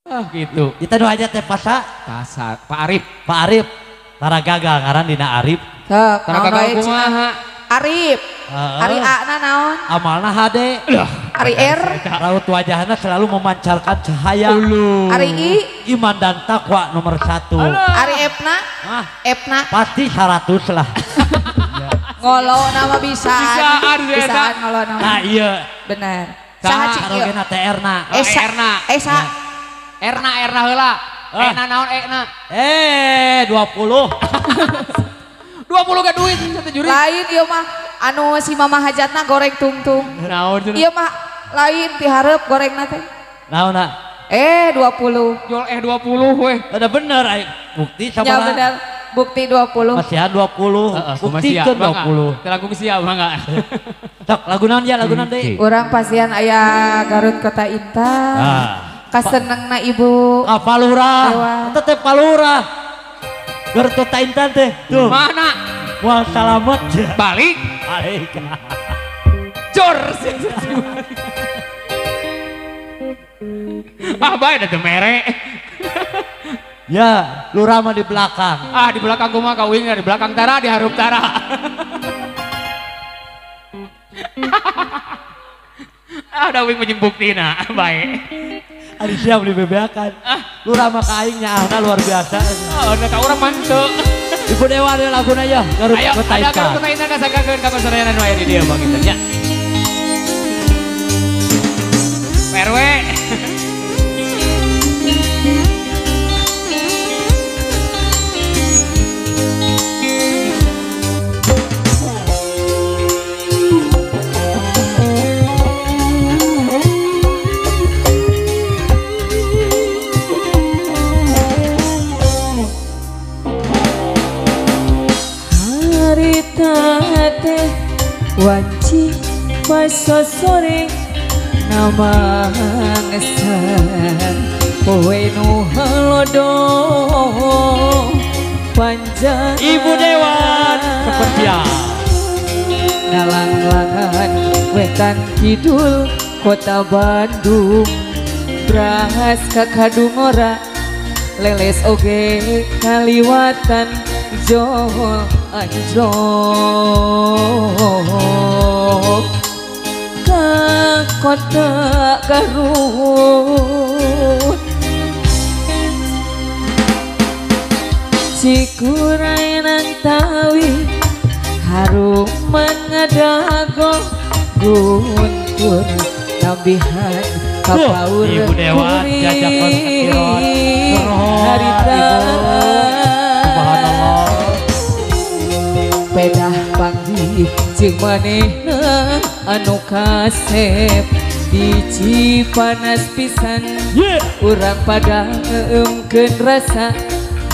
Ah gitu. Kita nu aja teh pasa Kasar. Pak Arif. Pak Arif tara gagal ngaran dina Arif. Tara gagal kumaha? Arif. Ari A na naon? Amalna hade. Ari R. Raut wajahnya selalu memancarkan cahaya. Ari I. Iman dan takwa nomor 1. Ari F na? F na? Pasti 100 lah. Ngolo nama bisaan. Bisaan ngolo nama. Nah iya. Bener. Saha Cik Arogena TR na. Erna. Esa. Erna heula. Ena naon Ena? 20. 20 ke duit satu juri. Lain ieu mah anu si mama hajatna goreng tungtung. Naon cenah? Ieu mah lain ti hareup gorengna teh. Naonna? 20. Jual 20 weh. Ada bener bukti Ya sama bener. Bukti 20. Masihan 20. Bukti ke 20. Lagu siap mangga. Sok lagu naon ya lagu naon deui? Urang pasian aya Garut Kota Intan. Kasenengna ibu. Palura. Eta teh Palura. Garut Kota Intan teh. Tuh. Mana? Wah salamet. Balik. Balik. Jor. Ah bae da teu mere. Ya, lurah mah di belakang. Ah di belakang gua mah kawin di belakang Tara di harup Tara. Ada wing menyembuktina bae. Ari siap beli bebeakan. Lurah mah kaingnya ahna luar biasa. Oh, da ka urang manteu. Ibu Dewa ada laguna ya, Garut Ayo, Kota ada Intan. Garut Kota Intan kasanggakeun ka pasarean nu aya di dieu Bang Intan nya. RW. Wanci masa sore nama ngesan kowe nu halodo panjang Ibu Dewan kepercayaan nalang-langan wetan kidul kota Bandung beras kakadungora leles oge kaliwatan Johor anjlok ke kota Garut Cikuray Nantawi harum mengadago guntur nabihan kapaur Ibu Dewa jajak harita pedah panggih jeung manehna anu kasep di Cipanas pisan urang pada ngeumkeun rasa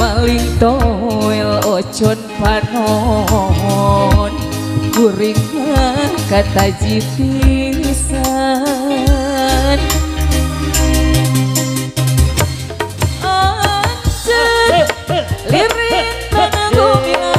maling toel ocon panon kuring kata jipisan anjeun lirik panggungna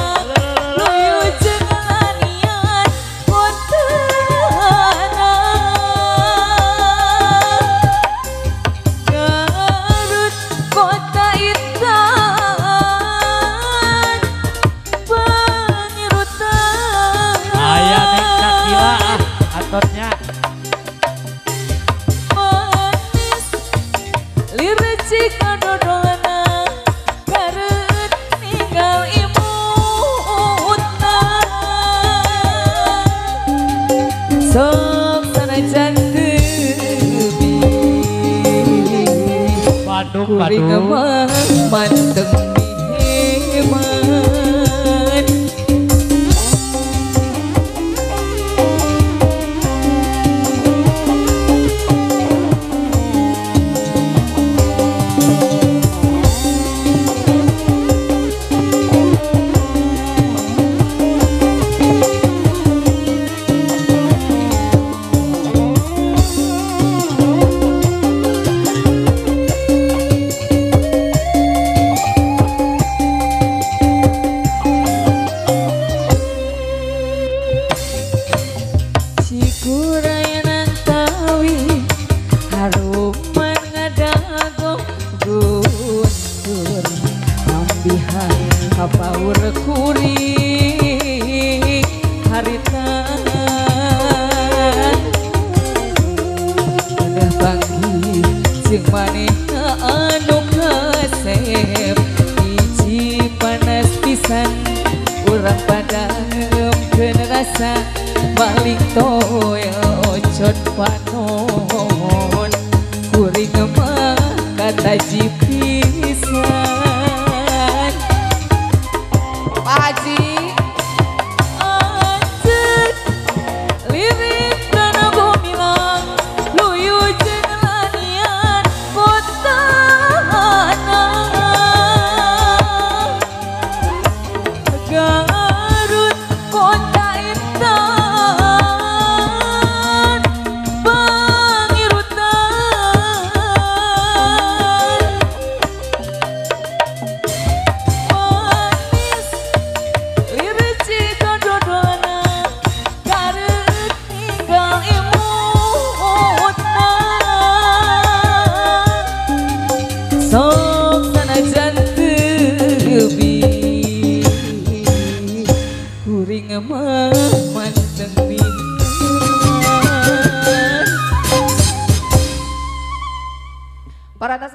kuring manteng hebat jeung manehna anu kasep hiji panas pisan urang pada ngeukeun rasa maling toel ocot panon kuring mah kataji pisan Pak Haji anjeun lirik kana gomilang luyu jeung lanian kotana Garut kota intan pangirutan manis lirik jika dodona Garut tinggal imutna sok sanajan teubi kuring mah manteng pisan. Para atas